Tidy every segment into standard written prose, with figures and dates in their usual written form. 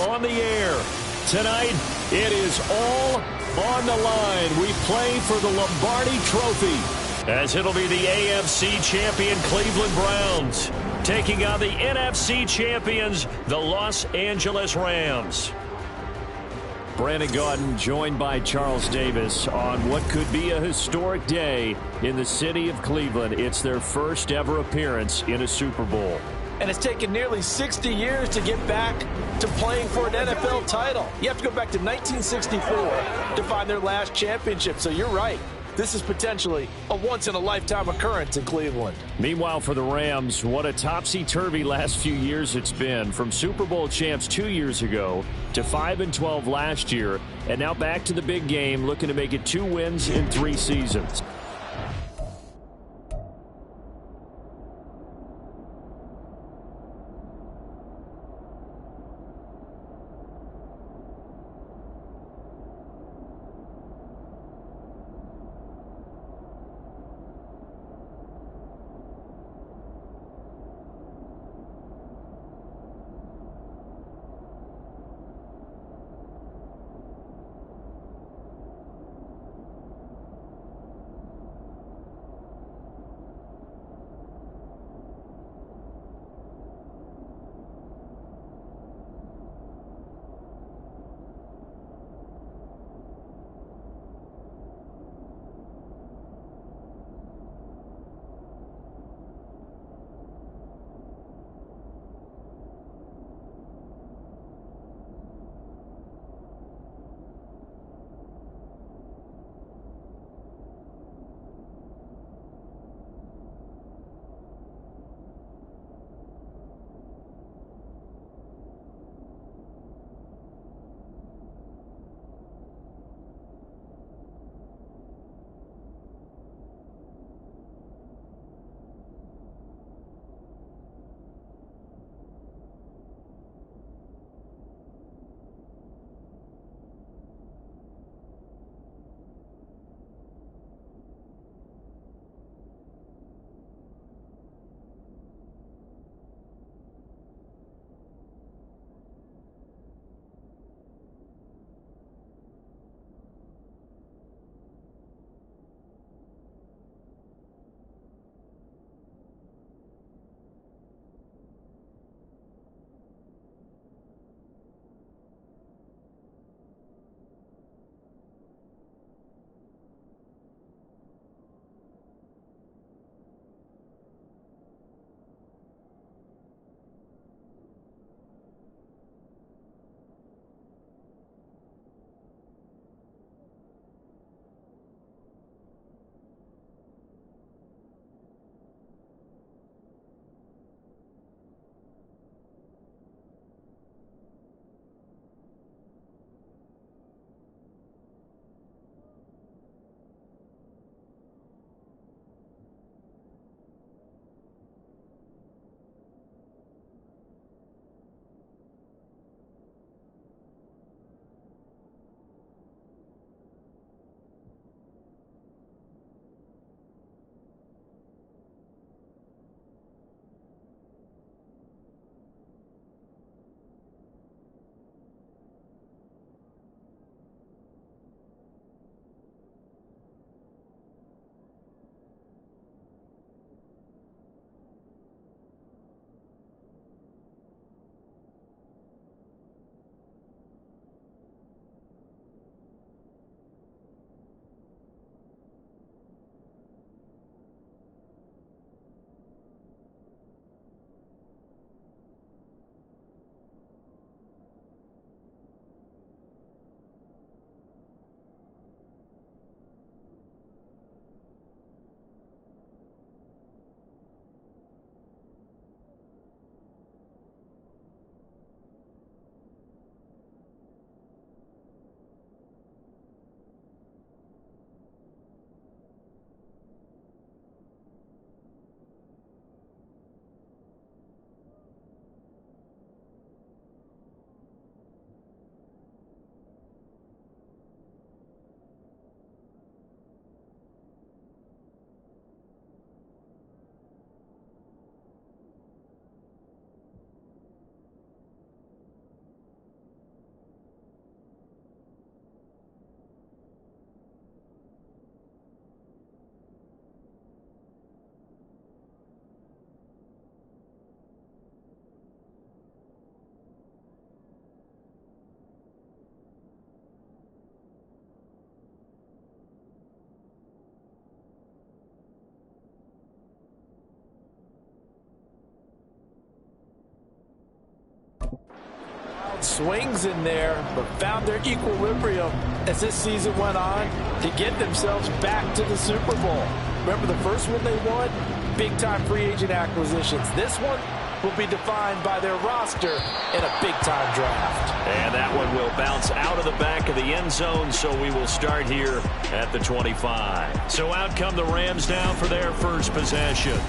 on the air. Tonight, it is all on the line. We play for the Lombardi Trophy, as it'll be the AFC champion Cleveland Browns taking on the NFC champions, the Los Angeles Rams. Brandon Gaudin joined by Charles Davis on what could be a historic day in the city of Cleveland. It's their first ever appearance in a Super Bowl. And it's taken nearly 60 years to get back to playing for an NFL title. You have to go back to 1964 to find their last championship. So you're right. This is potentially a once-in-a-lifetime occurrence in Cleveland. Meanwhile, for the Rams, what a topsy-turvy last few years it's been. From Super Bowl champs 2 years ago to 5-12 last year, and now back to the big game, looking to make it 2 wins in 3 seasons. had swings in there, but found their equilibrium as this season went on to get themselves back to the Super Bowl. Remember the first one they won? Big-time free agent acquisitions. This one will be defined by their roster in a big-time draft. And that one will bounce out of the back of the end zone, so we will start here at the 25. So out come the Rams now for their first possession.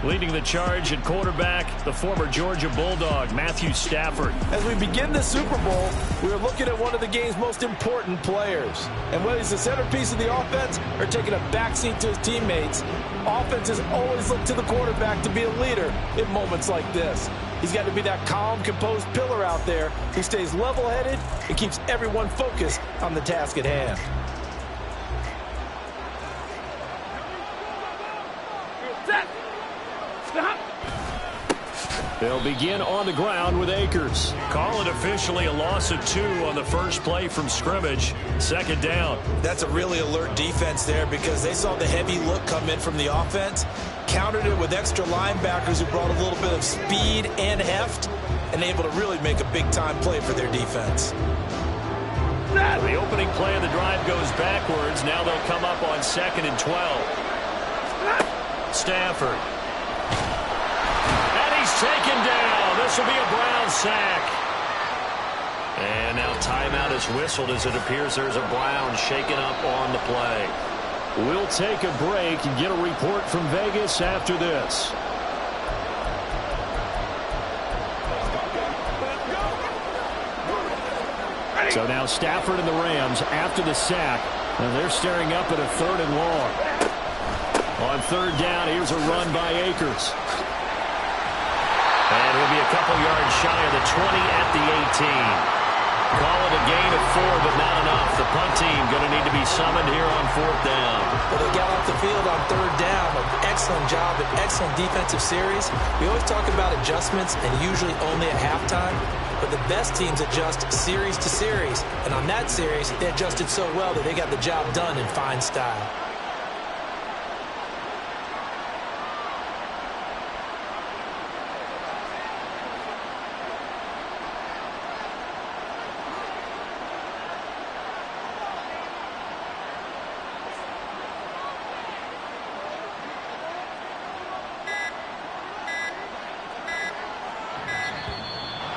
Leading the charge at quarterback, the former Georgia Bulldog, Matthew Stafford. As we begin the Super Bowl, we're looking at one of the game's most important players. And whether he's the centerpiece of the offense or taking a backseat to his teammates, offenses always look to the quarterback to be a leader in moments like this. He's got to be that calm, composed pillar out there who stays level-headed and keeps everyone focused on the task at hand. They'll begin on the ground with Akers. Call it officially a loss of 2 on the first play from scrimmage. Second down. That's a really alert defense there because they saw the heavy look come in from the offense, countered it with extra linebackers who brought a little bit of speed and heft, and able to really make a big-time play for their defense. The opening play of the drive goes backwards. Now they'll come up on 2nd and 12. Stafford. He's taken down. This will be a Brown sack. And now timeout is whistled as it appears there's a Brown shaken up on the play. We'll take a break and get a report from Vegas after this. So now Stafford and the Rams after the sack. And they're staring up at a 3rd and long. On 3rd down, here's a run by Akers. And he'll be a couple yards shy of the 20 at the 18. Call it a gain of 4, but not enough. The punt team going to need to be summoned here on 4th down. Well, they got off the field on 3rd down. An excellent job, an excellent defensive series. We always talk about adjustments and usually only at halftime. But the best teams adjust series to series. And on that series, they adjusted so well that they got the job done in fine style.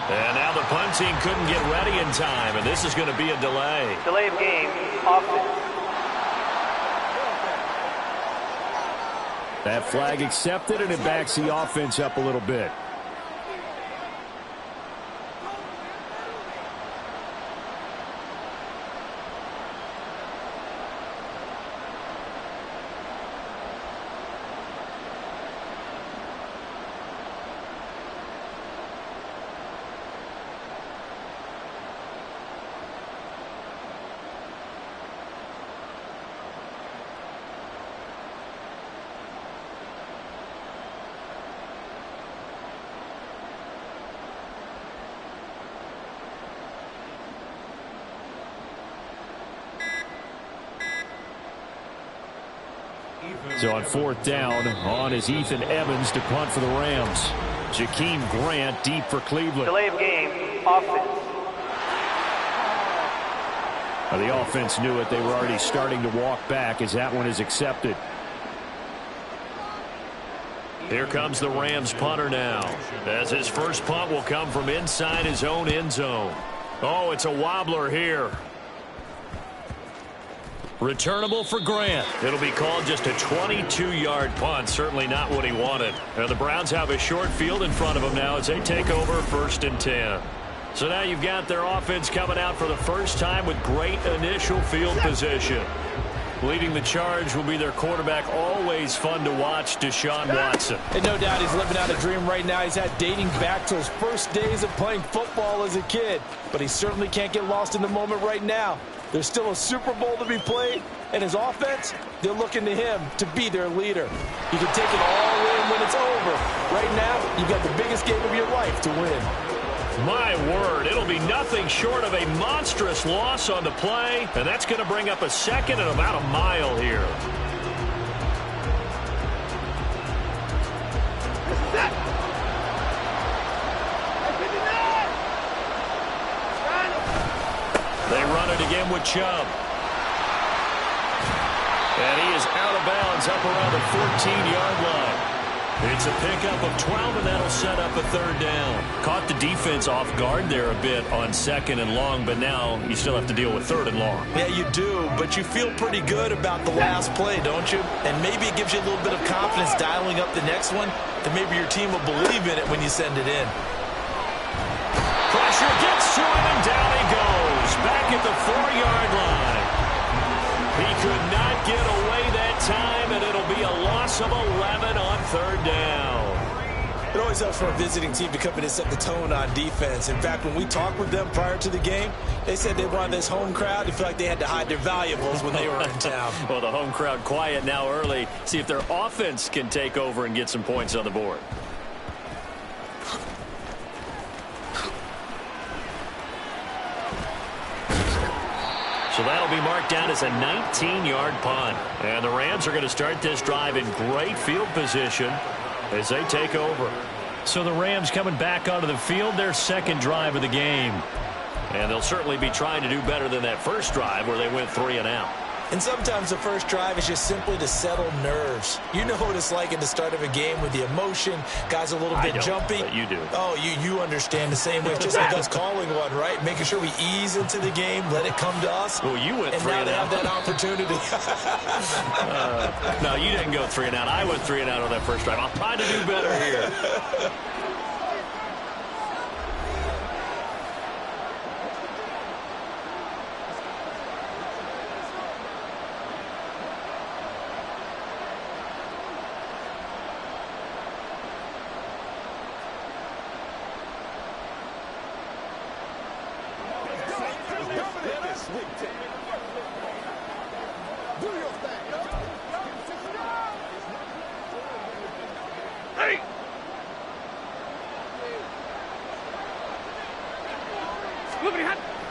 And now the punt team couldn't get ready in time, and this is going to be a delay. Delay of game, offense. That flag accepted, and it backs the offense up a little bit. So on 4th down, on is Ethan Evans to punt for the Rams. Jakeem Grant deep for Cleveland. Delay of game, offense. Now the offense knew it. They were already starting to walk back as that one is accepted. Here comes the Rams punter now, as his first punt will come from inside his own end zone. Oh, it's a wobbler here. Returnable for Grant. It'll be called just a 22-yard punt. Certainly not what he wanted. Now the Browns have a short field in front of them now as they take over 1st and 10. So now you've got their offense coming out for the first time with great initial field position. Leading the charge will be their quarterback, always fun to watch, Deshaun Watson. And no doubt he's living out a dream right now. He's had dating back to his first days of playing football as a kid. But he certainly can't get lost in the moment right now. There's still a Super Bowl to be played, and his offense, they're looking to him to be their leader. You can take it all in when it's over. Right now, you've got the biggest game of your life to win. My word, it'll be nothing short of a monstrous loss on the play, and that's going to bring up a 2nd and about a mile here. They run it again with Chubb. And he is out of bounds up around the 14-yard line. It's a pickup of 12, and that'll set up a third down. Caught the defense off guard there a bit on second and long, but now you still have to deal with third and long. Yeah, you do, but you feel pretty good about the last play, don't you? And maybe it gives you a little bit of confidence dialing up the next one, that maybe your team will believe in it when you send it in. Pressure gets to him, and down he goes. Back at the 4-yard line. He could not get away that time, and it'll be a loss of 11 on third down. It always helps for a visiting team to come in and set the tone on defense. In fact, when we talked with them prior to the game, they said they wanted this home crowd to feel like they had to hide their valuables when they were in town. Well, the home crowd quiet now early. See if their offense can take over and get some points on the board. So that'll be marked down as a 19-yard punt. And the Rams are going to start this drive in great field position as they take over. So the Rams coming back onto the field, their second drive of the game. And they'll certainly be trying to do better than that first drive where they went 3 and out. And sometimes the first drive is just simply to settle nerves. You know what it's like at the start of a game with the emotion. Guys a little bit jumpy. But you do. Oh, you understand the same way. It's just like us calling one, right? Making sure we ease into the game, let it come to us. Well, you went 3 and out. And now they have that opportunity. No, you didn't go 3 and out. I went 3 and out on that first drive. I'll try to do better here.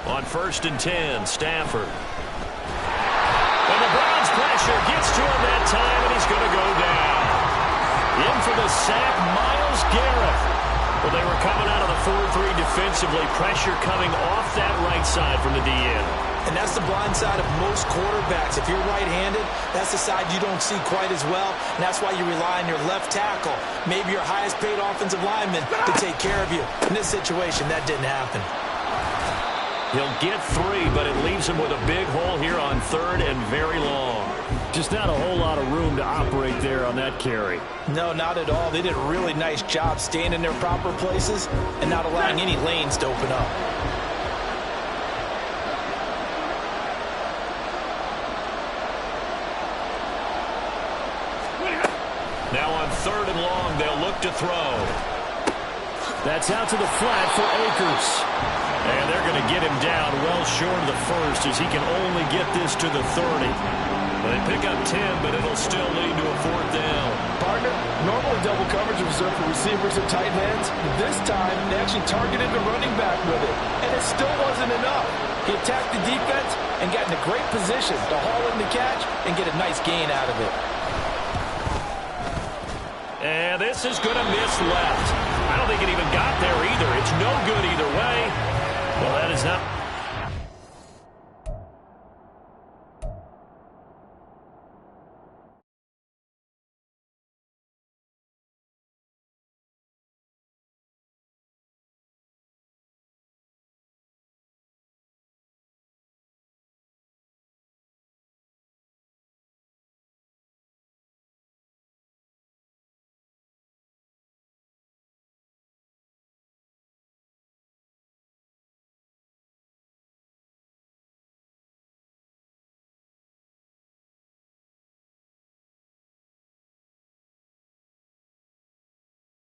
On 1st and 10, Stafford. And the Browns pressure gets to him that time, and he's going to go down. In for the sack, Myles Garrett. Well, they were coming out of the 4-3 defensively. Pressure coming off that right side from the DN. And that's the blind side of most quarterbacks. If you're right-handed, that's the side you don't see quite as well, and that's why you rely on your left tackle, maybe your highest-paid offensive lineman, to take care of you. In this situation, that didn't happen. He'll get 3, but it leaves him with a big hole here on 3rd and very long. Just not a whole lot of room to operate there on that carry. No, not at all. They did a really nice job staying in their proper places and not allowing any lanes to open up. Now on 3rd and long, they'll look to throw. That's out to the flat for Akers. And they're going to get him down well short of the first as he can only get this to the 30. They pick up 10, but it'll still lead to a 4th down. Partner, normally double coverage is reserved for receivers and tight ends. This time, they actually targeted the running back with it, and it still wasn't enough. He attacked the defense and got in a great position to haul in the catch and get a nice gain out of it. And this is going to miss left. I don't think it even got there either. It's no good either way. Well, that is not...